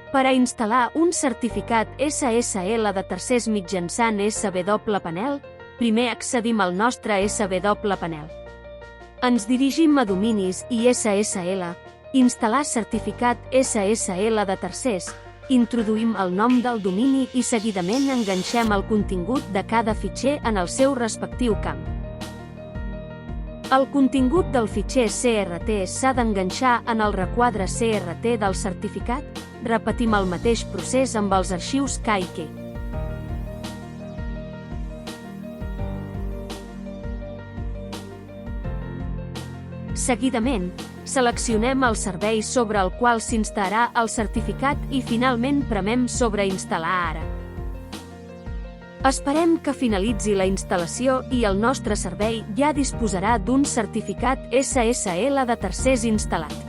Per a instal·lar un certificat SSL de tercers mitjançant SWPanel, primer accedim al nostre SWPanel. Ens dirigim a Dominis i SSL, instal·lar certificat SSL de tercers, introduïm el nom del domini i seguidament enganxem el contingut de cada fitxer en el seu respectiu camp. El contingut del fitxer CRT s'ha d'enganxar en el requadre CRT del certificat. Repetim el mateix procés amb els arxius KIK. Seguidament, seleccionem el servei sobre el qual s'instal·larà el certificat i finalment premem sobre Instal·lar ara. Esperem que finalitzi la instal·lació i el nostre servei ja disposarà d'un certificat SSL de tercers instal·lat.